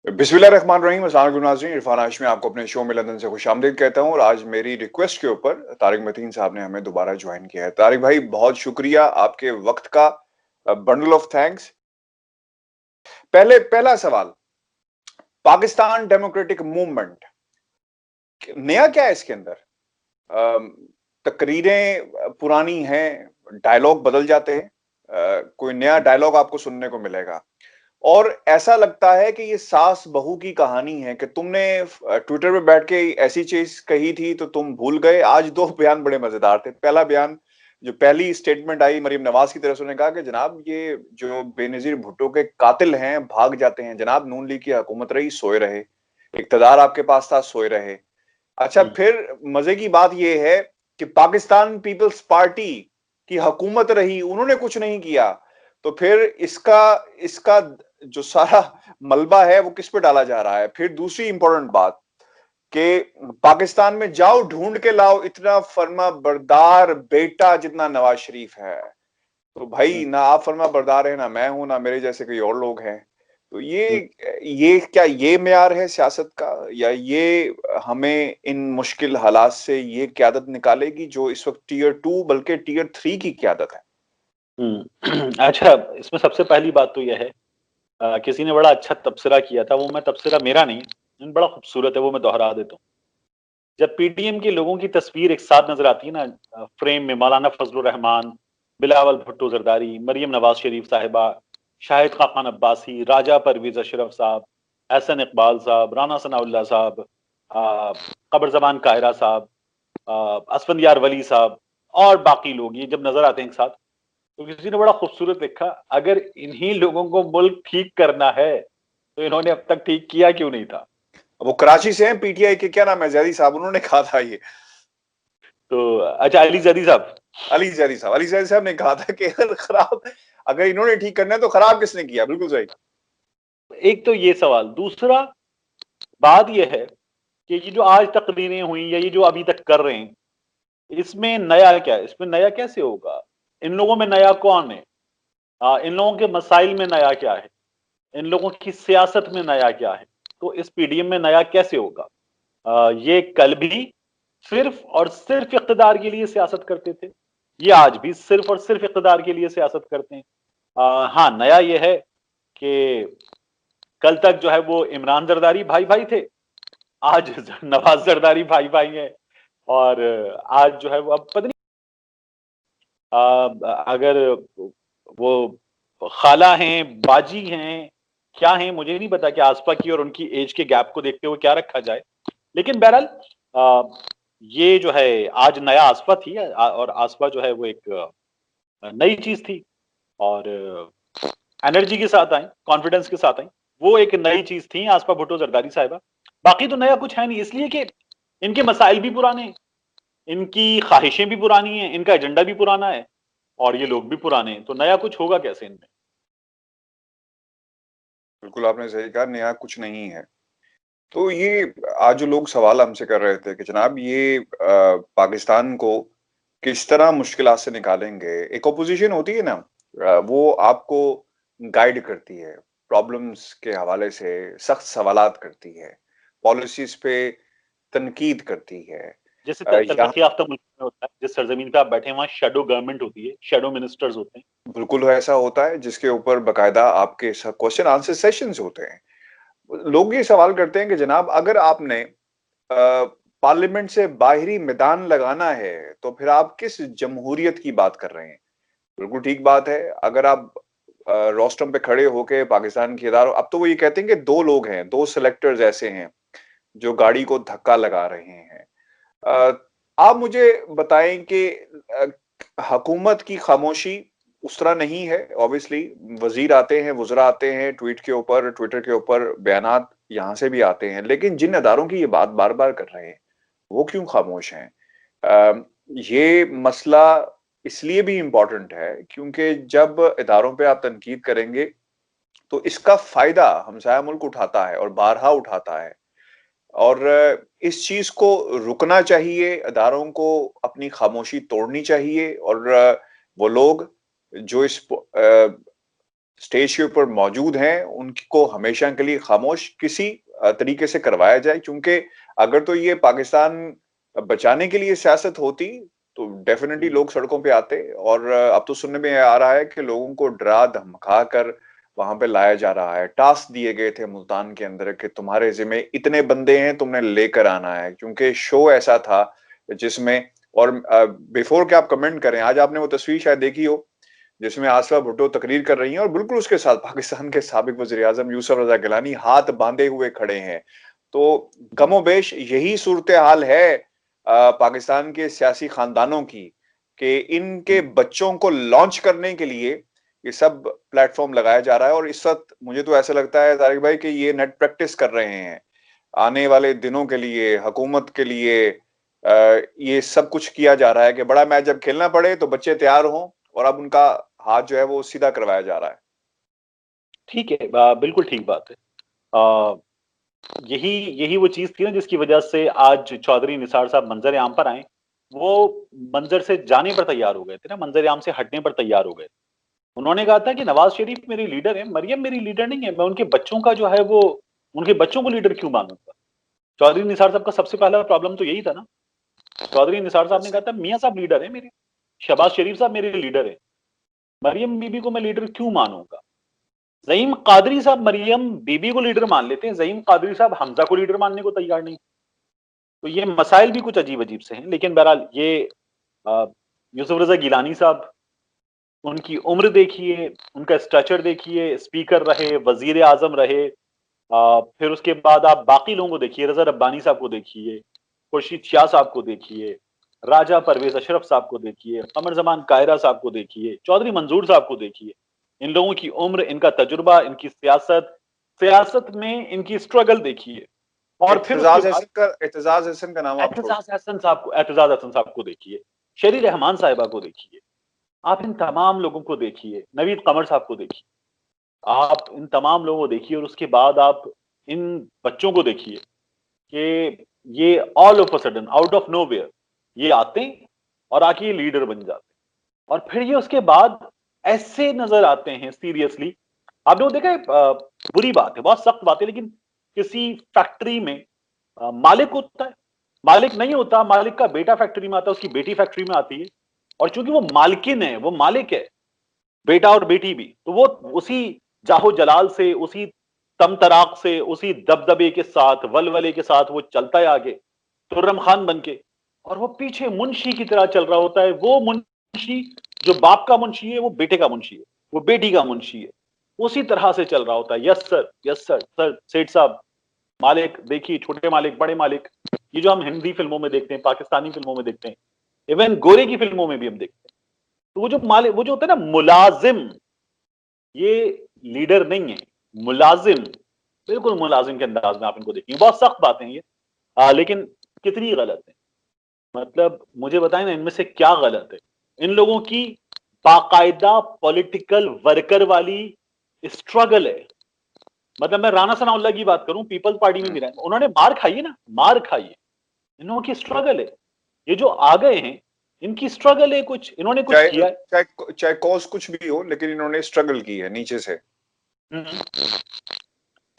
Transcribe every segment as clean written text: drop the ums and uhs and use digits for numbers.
बिस्मिल्लाहिर्रहमानिर्रहीम। अस्सलाम वालेकुम नाज़रीन, इरफान हाशमी आपको अपने शो में लंदन से खुशामदीद कहता हूँ और आज मेरी रिक्वेस्ट के ऊपर तारिक मतीन साहब ने हमें दोबारा ज्वाइन किया है। तारिक भाई बहुत शुक्रिया आपके वक्त का, बंडल ऑफ थैंक्स। पहला सवाल, पाकिस्तान डेमोक्रेटिक मूवमेंट, नया क्या है इसके अंदर? अम, तकरीरें पुरानी हैं, डायलॉग बदल जाते हैं, कोई नया डायलॉग आपको सुनने को मिलेगा और ऐसा लगता है कि ये सास बहू की कहानी है कि तुमने ट्विटर पे बैठ के ऐसी चीज कही थी तो तुम भूल गए। आज दो बयान बड़े मजेदार थे। पहला बयान, जो पहली स्टेटमेंट आई मरीम नवाज की तरफ से, उन्होंने कहा कि जनाब ये जो बेनजीर भुट्टो के कातिल हैं भाग जाते हैं, जनाब नून लीग की हुकूमत रही सोए रहे, इक्तदार आपके पास था सोए रहे। अच्छा, फिर मजे की बात यह है कि पाकिस्तान पीपल्स पार्टी की हुकूमत रही, उन्होंने कुछ नहीं किया। तो फिर इसका इसका जो सारा मलबा है वो किस पे डाला जा रहा है? फिर दूसरी इंपॉर्टेंट बात कि पाकिस्तान में जाओ ढूंढ के लाओ इतना फर्मा बरदार बेटा जितना नवाज शरीफ है। तो भाई ना आप फर्मा बरदार है, ना मैं हूं, ना मेरे जैसे कोई और लोग हैं। तो ये क्या ये मेयार है सियासत का, या ये हमें इन मुश्किल हालात से ये क्यादत निकालेगी जो इस वक्त टीयर 2 बल्कि टीयर 3 की क्यादत है? अच्छा, इसमें सबसे पहली बात तो यह है, किसी ने बड़ा अच्छा तबसरा किया था, वो मैं तबसरा मेरा नहीं, लेकिन बड़ा खूबसूरत है, वो मैं दोहरा देता हूँ। जब पीटीएम के लोगों की तस्वीर एक साथ नजर आती है ना, फ्रेम में मौलाना फजलुर रहमान, बिलावल भुट्टो जरदारी, मरियम नवाज शरीफ साहिबा, शाहिद खान अब्बासी, राजा परवेज अशरफ साहब, एहसन इकबाल साहब, राना सनाउल्लाह साहब, कब्र जमान कायरा साहब, असफंदियार वली साहब और बाकी लोग ये जब नजर आते हैं एक साथ, तो किसी ने बड़ा खूबसूरत लिखा, अगर इन्हीं लोगों को मुल्क ठीक करना है तो इन्होंने अब तक ठीक किया क्यों नहीं था? वो कराची से हैं, पीटीआई के, क्या नाम है, जैदी साहब, उन्होंने कहा था ये। तो अच्छा, अली जदी साहब, अली जैदी साहब ने कहा था कि अगर इन्होंने ठीक करना है तो खराब किसने किया? बिल्कुल सही। एक तो ये सवाल। दूसरा बात ये है कि ये जो आज तकरीरें हुई या ये जो अभी तक कर रहे हैं, इसमें नया क्या है? इसमें नया कैसे होगा? इन लोगों में नया कौन है? इन लोगों के मसाइल में नया क्या है? इन लोगों की सियासत में नया क्या है? तो इस पीडीएम में नया कैसे होगा? ये कल भी सिर्फ और सिर्फ इक़्तिदार के लिए सियासत करते थे, ये आज भी सिर्फ और सिर्फ इक़्तिदार के लिए सियासत करते हैं। हाँ, नया ये है कि कल तक जो है वो इमरान जरदारी भाई-भाई थे, आज नवाज जरदारी भाई-भाई हैं और आज जो है वो अब पता नहीं अगर वो खाला हैं, बाजी हैं, क्या हैं, मुझे नहीं पता कि आसपा की और उनकी एज के गैप को देखते हुए क्या रखा जाए। लेकिन बहरहाल ये जो है आज नया आसपा थी और आसपा जो है वो एक नई चीज़ थी और एनर्जी के साथ आई, कॉन्फिडेंस के साथ आई। वो एक नई चीज़ थी आसपा भुट्टो जरदारी साहिबा। बाकी तो नया कुछ है नहीं, इसलिए कि इनके मसाइल भी पुराने हैं, इनकी ख्वाहिशें भी पुरानी हैं, इनका एजेंडा भी पुराना है और ये लोग भी पुराने हैं, तो नया कुछ होगा कैसे इनमें? बिल्कुल आपने सही कहा, नया कुछ नहीं है। तो ये आज जो लोग सवाल हमसे कर रहे थे कि जनाब ये पाकिस्तान को किस तरह मुश्किलात से निकालेंगे। एक ओपोजिशन होती है ना, वो आपको गाइड करती है, प्रॉब्लम्स के हवाले से सख्त सवालात करती है, पॉलिसीज पे तनकीद करती है। जैसे यहाँ तरक्की याफ्ता मुल्क में होता है, जिस सरजमीन पे आप बैठे हैं वहाँ शैडो गवर्नमेंट होती है, शैडो मिनिस्टर्स होते हैं। बिल्कुल ऐसा होता है जिसके ऊपर बकायदा आपके क्वेश्चन आंसर सेशंस होते हैं। लोग ये सवाल करते हैं कि जनाब अगर आपने पार्लियामेंट से बाहरी मैदान लगाना है तो फिर आप किस जमहूरियत की बात कर रहे हैं? बिल्कुल ठीक बात है। अगर आप रोस्टम पे खड़े होके पाकिस्तान की इदारों, अब तो वो ये कहते हैं कि दो लोग हैं, दो सिलेक्टर्स ऐसे हैं जो गाड़ी को धक्का लगा रहे हैं। अ, आप मुझे बताएं कि हुकूमत की खामोशी उस तरह नहीं है। ऑब्वियसली वजीर आते हैं, वुज़रा आते हैं, ट्विटर के ऊपर बयानात यहाँ से भी आते हैं, लेकिन जिन अदारों की ये बात बार बार कर रहे हैं वो क्यों खामोश हैं? ये मसला इसलिए भी इम्पोर्टेंट है क्योंकि जब इदारों पे आप तनकीद करेंगे तो इसका फायदा हमसाया मुल्क उठाता है और बारहा उठाता है। और इस चीज को रुकना चाहिए, अदारों को अपनी खामोशी तोड़नी चाहिए और वो लोग जो इस स्टेज के ऊपर मौजूद हैं उनको हमेशा के लिए खामोश किसी तरीके से करवाया जाए, क्योंकि अगर तो ये पाकिस्तान बचाने के लिए सियासत होती तो डेफिनेटली लोग सड़कों पे आते। और अब तो सुनने में आ रहा है कि लोगों को डरा धमका कर वहां पे लाया जा रहा है। टास्क दिए गए थे मुल्तान के अंदर कि तुम्हारे जिम्मे इतने बंदे हैं, तुमने लेकर आना है, क्योंकि शो ऐसा था जिसमें। और बिफोर के आप कमेंट करें, आज आपने वो तस्वीर शायद देखी हो जिसमें आसिफा भुट्टो तकरीर कर रही हैं और बिल्कुल उसके साथ पाकिस्तान के साबिक वज़ीर आज़म यूसुफ रजा गिलानी हाथ बांधे हुए खड़े हैं। तो कमोबेश यही सूरत हाल है पाकिस्तान के सियासी खानदानों की, कि इनके बच्चों को लॉन्च करने के लिए ये सब प्लेटफॉर्म लगाया जा रहा है। और इस वक्त मुझे तो ऐसा लगता है तारिक भाई कि ये नेट प्रैक्टिस कर रहे हैं आने वाले दिनों के लिए, हुकूमत के लिए। ये सब कुछ किया जा रहा है कि बड़ा मैच जब खेलना पड़े तो बच्चे तैयार हों, और अब उनका हाथ जो है वो सीधा करवाया जा रहा है। ठीक है, बिल्कुल ठीक बात है। यही यही वो चीज थी ना जिसकी वजह से आज चौधरी निसार साहब मंजर आम पर आए। वो मंजर से जाने पर तैयार हो गए थे ना, मंजर आम से हटने पर तैयार हो गए। उन्होंने कहा था कि नवाज शरीफ मेरी लीडर है, मरियम मेरी लीडर नहीं है, मैं उनके बच्चों का जो है वो उनके बच्चों को लीडर क्यों मानूंगा। चौधरी निसार साहब का सबसे पहला प्रॉब्लम तो यही था ना। चौधरी निसार साहब ने कहा था मियां साहब लीडर है मेरे, शहबाज शरीफ साहब मेरे लीडर है, मरियम बीबी को मैं लीडर क्यों मानूंगा। ज़हीम कादरी साहब मरियम बीबी को लीडर मान लेते हैं, ज़हीम कादरी साहब हमजा को लीडर मानने को तैयार नहीं। तो ये मसाइल भी कुछ अजीब अजीब से हैं। लेकिन बहरहाल ये यूसुफ रजा गिलानी साहब, उनकी उम्र देखिए, उनका स्ट्रक्चर देखिए, स्पीकर रहे, वजीर आजम रहे। फिर उसके बाद आप बाकी लोगों को देखिए, रजा रब्बानी साहब को देखिए, खुर्शीद शाह साहब को देखिए, राजा परवेज अशरफ साहब को देखिए, कमर जमान कायरा साहब को देखिए, चौधरी मंजूर साहब को देखिए। इन लोगों की उम्र, इनका तजुर्बा, इनकी सियासत, सियासत में इनकी स्ट्रगल देखिए। और फिर उसके बाद एतजाज हसन का नाम आप छोड़। एतजाज हसन साहब को, एतजाज हसन साहब को देखिए, शेरी रहमान साहिबा को देखिए, आप इन तमाम लोगों को देखिए, नवीद कमर साहब को देखिए, आप इन तमाम लोगों को देखिए। और उसके बाद आप इन बच्चों को देखिए कि ये all of a sudden out of nowhere ये आते हैं और आके ये लीडर बन जाते हैं। और फिर ये उसके बाद ऐसे नजर आते हैं सीरियसली। आपने वो देखा है, बुरी बात है, बहुत सख्त बात है, लेकिन किसी फैक्ट्री में मालिक होता है, मालिक नहीं होता, मालिक का बेटा फैक्ट्री में आता है, उसकी बेटी फैक्ट्री में आती है। और चूंकि वो मालकिन है, वो मालिक है, बेटा और बेटी भी, तो वो उसी जाहो जलाल से, उसी तमतराक से, उसी दबदबे के साथ, वलवले के साथ वो चलता है आगे तुर्रम खान बन के। और वो पीछे मुंशी की तरह चल रहा होता है। वो मुंशी जो बाप का मुंशी है, वो बेटे का मुंशी है, वो बेटी का मुंशी है, उसी तरह से चल रहा होता है। Yes sir, yes sir, sir सेठ साहब, मालिक देखिए, छोटे मालिक, बड़े मालिक, ये जो हम हिंदी फिल्मों में देखते हैं, पाकिस्तानी फिल्मों में देखते हैं, इवन गोरे की फिल्मों में भी हम देखते हैं। तो वो जो मालिक, वो जो होता है ना मुलाजिम, ये लीडर नहीं है, मुलाजिम, बिल्कुल मुलाजिम के अंदाज में आप इनको देखेंगे। बहुत सख्त बातें ये, लेकिन कितनी गलत है। मतलब मुझे बताएं ना, इनमें से क्या गलत है। इन लोगों की बाकायदा पॉलिटिकल वर्कर वाली स्ट्रगल है। मतलब मैं राणा सनाउल्लाह की बात करूं, पीपल्स पार्टी में भी रहे, उन्होंने मार खाई है ना, मार खाई है। इन लोगों की स्ट्रगल है। ये जो आ गए हैं, इनकी स्ट्रगल है, कुछ इन्होंने कुछ किया है। चाहे कॉज कुछ भी हो, लेकिन इन्होंने स्ट्रगल की है नीचे से।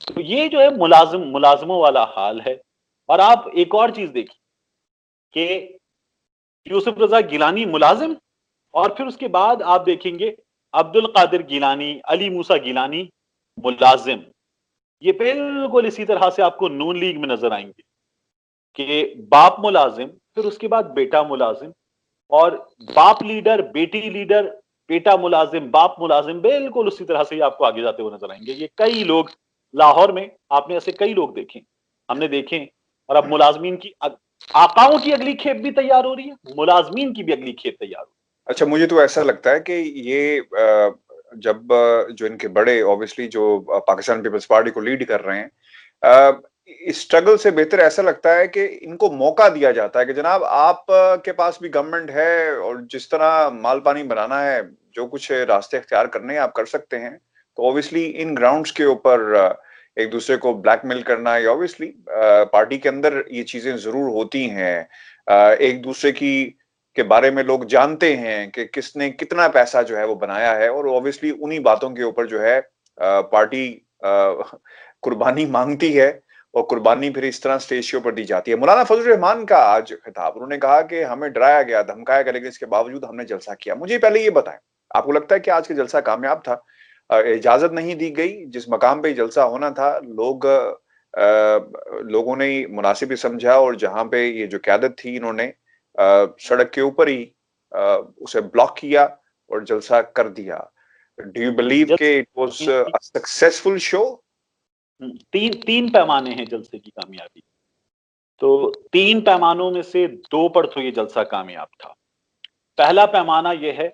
तो ये जो है मुलाजिमों वाला हाल है। और आप एक और चीज देखिए कि यूसुफ रजा गिलानी मुलाजिम, और फिर उसके बाद आप देखेंगे अब्दुल कादिर गिलानी, अली मूसा गिलानी मुलाजिम। ये बिल्कुल इसी तरह से आपको नून लीग में नजर आएंगे कि बाप मुलाजिम, फिर उसके बाद बेटा मुलाजिम, और बाप लीडर, बेटी लीडर, बेटा मुलाजिम, बाप मुलाजिम, बिल्कुल उसी तरह से आपको आगे जाते हुए नजर आएंगे। ये कई लोग लाहौर में आपने ऐसे कई लोग देखे, हमने देखे। और अब मुलाजमीन की आकाओं की अगली खेप भी तैयार हो रही है, मुलाजमीन की भी अगली खेप तैयार हो रही है। अच्छा, मुझे तो ऐसा लगता है कि ये जब जो इनके बड़े ऑब्वियसली जो पाकिस्तान पीपल्स पार्टी को लीड कर रहे हैं, इस स्ट्रगल से बेहतर ऐसा लगता है कि इनको मौका दिया जाता है कि जनाब आप के पास भी गवर्नमेंट है और जिस तरह माल पानी बनाना है, जो कुछ रास्ते इख्तियार करने हैं आप कर सकते हैं। तो ऑब्वियसली इन ग्राउंड्स के ऊपर एक दूसरे को ब्लैकमेल करना, या ऑब्वियसली पार्टी के अंदर ये चीजें जरूर होती हैं। एक दूसरे की के बारे में लोग जानते हैं कि किसने कितना पैसा जो है वो बनाया है, और ऑब्वियसली उन्हीं बातों के ऊपर जो है पार्टी कुर्बानी मांगती है, और कुर्बानी फिर इस तरह स्टेज के ऊपर दी जाती है। मौलाना फजल रहमान का आज खिताब, उन्होंने कहा कि हमें डराया गया, धमकाया गया, लेकिन इसके बावजूद हमने जलसा किया। मुझे पहले ये बताएं, आपको लगता है कि आज का जलसा कामयाब था? इजाजत नहीं दी गई, जिस मकाम पे जलसा होना था लोगों ने मुनासिब ही समझा, और जहां पे ये जो क़यादत थी इन्होंने सड़क के ऊपर ही उसे ब्लॉक किया और जलसा कर दिया। डू यू बिलीव कि it was a successful show? तीन पैमाने हैं जलसे की कामयाबी। तो 3 पैमानों में से 2 पर तो ये जलसा कामयाब था। पहला पैमाना ये है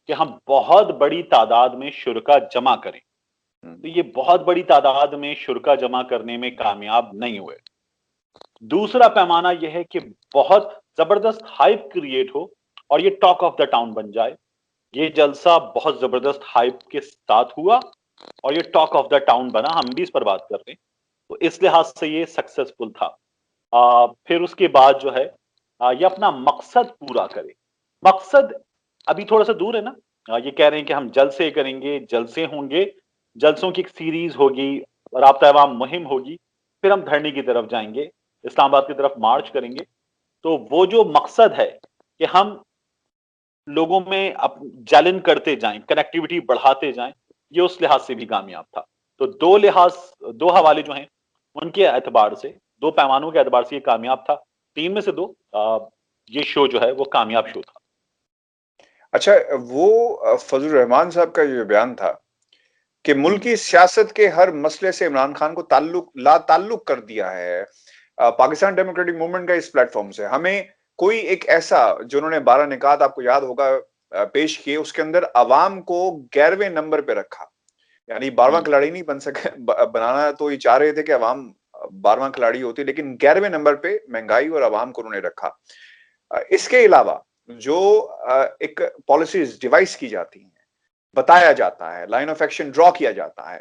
कि हम बहुत बड़ी तादाद में शुरका जमा करें। तो ये बहुत बड़ी तादाद में शुरका जमा करने में कामयाब नहीं हुए। दूसरा पैमाना यह है कि बहुत जबरदस्त हाइप क्रिएट हो और ये टॉक ऑफ द टाउन बन जाए। ये जलसा बहुत जबरदस्त हाइप के साथ हुआ और ये टॉक ऑफ द टाउन बना, हम भी इस पर बात कर रहे हैं। तो इस लिहाज से ये सक्सेसफुल था। फिर उसके बाद जो है ये अपना मकसद पूरा करे। मकसद अभी थोड़ा सा दूर है ना। ये कह रहे हैं कि हम जलसे करेंगे, जलसे होंगे, जलसों की एक सीरीज होगी, राब्ता अवाम मुहिम होगी, फिर हम धरने की तरफ जाएंगे, इस्लामाबाद की तरफ मार्च करेंगे। तो वो जो मकसद है कि हम लोगों में जलन करते जाएं, कनेक्टिविटी बढ़ाते जाएं, ये उस लिहाज से भी कामयाब था। तो दो हवाले जो हैं उनके एतबार से, 2 पैमानों के एतबार से ये कामयाब था। 3 में से 2 ये शो जो है वो कामयाब शो था। अच्छा, वो फजल रहमान साहब का जो बयान था कि मुल्क की सियासत के हर मसले से इमरान खान को ला ताल्लुक कर दिया है पाकिस्तान डेमोक्रेटिक मूवमेंट का इस प्लेटफॉर्म से, हमें कोई एक ऐसा जो उन्होंने 12 निकात आपको याद होगा पेश किए, उसके अंदर अवाम को 11वें नंबर पे रखा। यानी 12वां खिलाड़ी नहीं बन सके, बनाना तो ये चाह रहे थे कि अवाम 12वां खिलाड़ी होती, लेकिन 11वें नंबर पे महंगाई और अवाम को उन्होंने रखा। इसके अलावा जो एक पॉलिसीज डिवाइस की जाती हैं, बताया जाता है, लाइन ऑफ एक्शन ड्रॉ किया जाता है,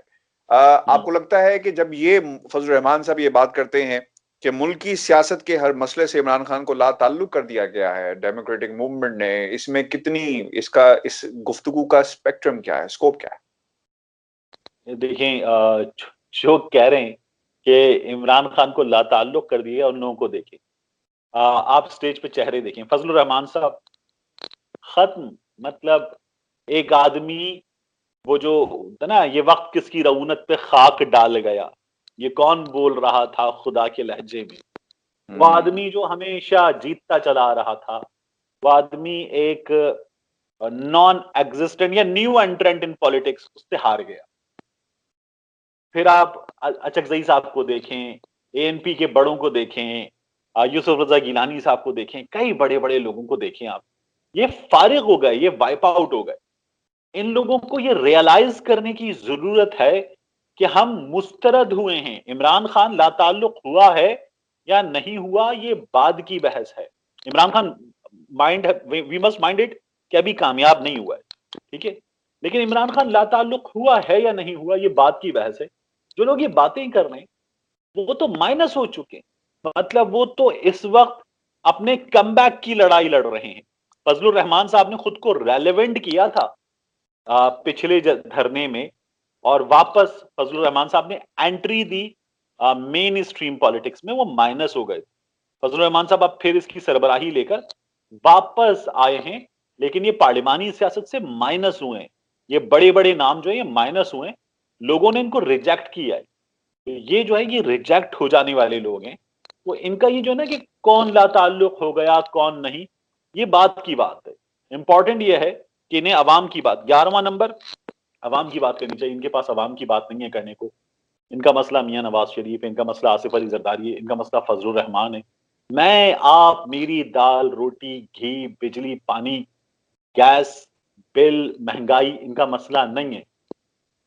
आपको लगता है कि जब ये फजल रहमान साहब ये बात करते हैं कि मुल्क की सियासत के हर मसले से इमरान खान को ला ताल्लुक कर दिया गया है डेमोक्रेटिक मूवमेंट ने, इसमें कितनी इसका इस गुफ्तगू का स्पेक्ट्रम क्या है, स्कोप क्या है? देखें, जो कह रहे हैं कि इमरान खान को ला ताल्लुक कर दिया, उन लोगों को देखें। आप स्टेज पे चेहरे देखें, फजल रहमान साहब खत्म। मतलब एक आदमी, वो जो था ना, ये वक्त किसकी रऊनत पे खाक डाल गया, ये कौन बोल रहा था खुदा के लहजे में। वो आदमी जो हमेशा जीतता चला रहा था, वो आदमी एक नॉन एग्जिस्टेंट या न्यू एंट्रेंट इन पॉलिटिक्स, उससे हार गया। फिर आप अचकजई साहब को देखें, एएनपी के बड़ों को देखें, यूसुफ रजा गिलानी साहब को देखें, कई बड़े बड़े लोगों को देखें आप, ये फारिग हो गए, ये वाइप आउट हो गए। इन लोगों को ये रियलाइज करने की जरूरत है कि हम मुस्तरद हुए हैं। इमरान खान लाताल्लुक हुआ है या नहीं हुआ, ये बाद की बहस है। Imran Khan we must mind it कि अभी कामयाब नहीं हुआ है, ठीक है, लेकिन इमरान खान लाताल्लुक हुआ है या नहीं हुआ, ये बात की बहस है। जो लोग ये बातें कर रहे हैं वो तो माइनस हो चुके हैं। मतलब वो तो इस वक्त अपने कमबैक की लड़ाई लड़ रहे हैं। फजलुर रहमान साहब ने खुद को रेलेवेंट किया था पिछले धरने में, और वापस फजलुर रहमान साहब ने एंट्री दी मेन स्ट्रीम पॉलिटिक्स में, वो माइनस हो गए। फजलुर रहमान साहब अब फिर इसकी सरबराही लेकर वापस आए हैं, लेकिन ये पार्लिमानी सियासत से माइनस हुए हैं। ये बड़े बड़े नाम जो है ये माइनस हुए हैं, लोगों ने इनको रिजेक्ट किया है। ये जो है ये रिजेक्ट हो जाने वाले लोग हैं। वो इनका ये जो है ना कि कौन लाताल्लुक हो गया कौन नहीं, ये बात की बात है। इंपॉर्टेंट ये है कि इन्हें अवाम की बात, 11वां नंबर अवाम की बात करनी चाहिए। इनके पास अवाम की बात नहीं है करने को। इनका मसला मियां नवाज शरीफ है, इनका मसला आसिफ अली जरदारी है, इनका मसला फजलुर रहमान है। मैं आप मेरी दाल रोटी घी बिजली पानी गैस बिल महंगाई इनका मसला नहीं है।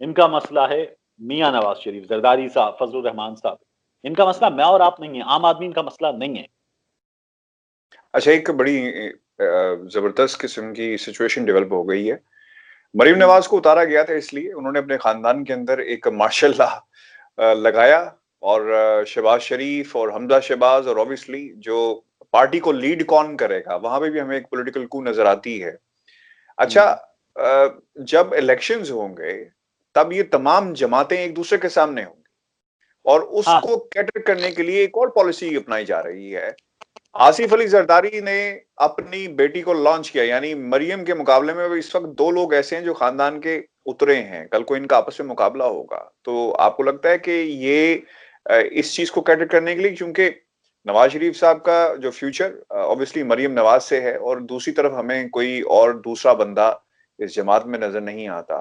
इनका मसला है मियां नवाज शरीफ, जरदारी साहब, फजलुर रहमान साहब। इनका मसला मैं और आप नहीं है, आम आदमी इनका मसला नहीं है। अच्छा, एक बड़ी जबरदस्त किस्म की सिचुएशन डेवलप हो गई है। मरीम नवाज को उतारा गया था इसलिए उन्होंने अपने खानदान के अंदर एक मार्शल लॉ लगाया, और शहबाज शरीफ और हमजा शहबाज और ऑब्वियसली जो पार्टी को लीड कौन करेगा, वहां पे भी हमें एक पॉलिटिकल कू नजर आती है। अच्छा, जब इलेक्शंस होंगे तब ये तमाम जमातें एक दूसरे के सामने होंगी और हाँ उसको कैटर करने के लिए एक और पॉलिसी अपनाई जा रही है। आसिफ अली जरदारी ने अपनी बेटी को लॉन्च किया, यानी मरियम के मुकाबले में इस वक्त दो लोग ऐसे हैं जो खानदान के उतरे हैं, कल को इनका आपस में मुकाबला होगा। तो आपको लगता है कि ये इस चीज को कैटर करने के लिए, क्योंकि नवाज शरीफ साहब का जो फ्यूचर ऑब्वियसली मरियम नवाज से है और दूसरी तरफ हमें कोई और दूसरा बंदा इस जमात में नजर नहीं आता।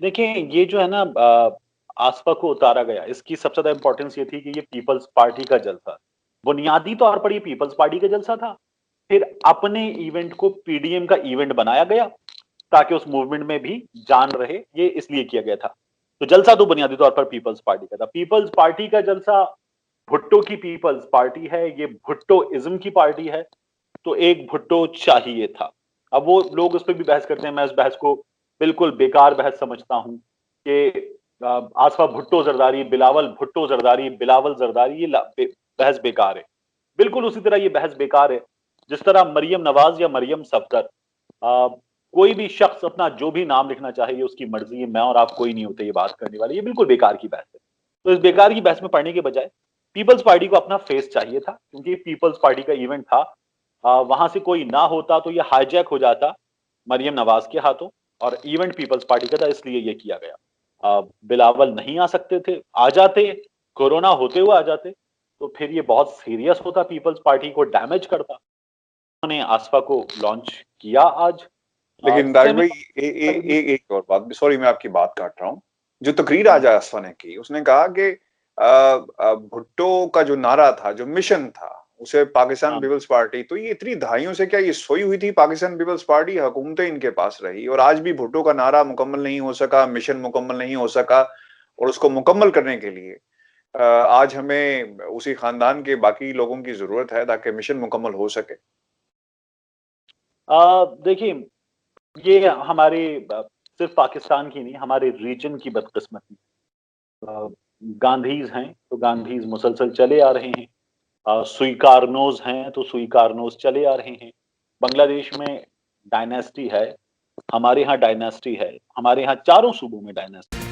देखिए, ये जो है ना आसपा को उतारा गया, इसकी सबसे ज्यादा इंपॉर्टेंस ये थी कि ये पीपल्स पार्टी का जलसा, बुनियादी तौर पर ये पीपल्स पार्टी का जलसा था। फिर अपने इवेंट को पीडीएम का इवेंट बनाया गया ताकि उस मूवमेंट में भी जान रहे, ये इसलिए किया गया था। तो जलसा तो बुनियादी तौर पर पीपल्स पार्टी का था। पीपल्स पार्टी का जलसा भुट्टो की पीपल्स पार्टी है, ये भुट्टोइज्म की पार्टी है, तो एक भुट्टो चाहिए था। अब वो लोग उस पर भी बहस करते हैं, मैं इस बहस को बिल्कुल बेकार बहस समझता हूं कि आसफा भुट्टो जरदारी, बिलावल भुट्टो जरदारी, बिलावल जरदारी, ये बहस बेकार है। बिल्कुल उसी तरह ये बहस बेकार है जिस तरह मरियम नवाज या मरियम सफदर, कोई भी शख्स अपना जो भी नाम लिखना चाहे ये उसकी मर्जी है, मैं और आप कोई नहीं होते ये बात करने वाले, ये बिल्कुल बेकार की बहस है। तो इस बेकार की बहस में पढ़ने के बजाय पीपल्स पार्टी को अपना फेस चाहिए था, क्योंकि पीपल्स पार्टी का इवेंट था। वहां से कोई ना होता तो ये हाईजैक हो जाता मरियम नवाज के हाथों और इवेंट पीपल्स पार्टी का था, इसलिए ये किया गया। बिलावल नहीं आ सकते थे, आ जाते, कोरोना होते हुए आ जाते तो फिर ये बहुत सीरियस होता, पीपल्स पार्टी को डैमेज करता। उन्होंने आसफा को लॉन्च किया आज। लेकिन राज भाई एक और बात, सॉरी मैं आपकी बात काट रहा हूँ। जो तकरीर आज आसफा ने की, उसने कहा कि भुट्टो का जो नारा था, जो मिशन था, उसे पाकिस्तान पीपल्स पार्टी, तो ये इतनी दहाइयों से क्या ये सोई हुई थी पाकिस्तान पीपल्स पार्टी? हुकूमतें इनके पास रही और आज भी भुट्टो का नारा मुकम्मल नहीं हो सका, मिशन मुकम्मल नहीं हो सका, और उसको मुकम्मल करने के लिए आज हमें उसी खानदान के बाकी लोगों की जरूरत है ताकि मिशन मुकम्मल हो सके। देखिए, ये हमारे सिर्फ पाकिस्तान की नहीं, हमारे रीजन की बदकिस्मती। गांधीज हैं तो गांधीज मुसलसल चले आ रहे हैं, सुइकारनोज हैं तो सुइकारनोज चले आ रहे हैं। बांग्लादेश में डायनेस्टी है, हमारे यहाँ डायनेस्टी है, हमारे यहाँ चारों सूबों में डायनेस्टी।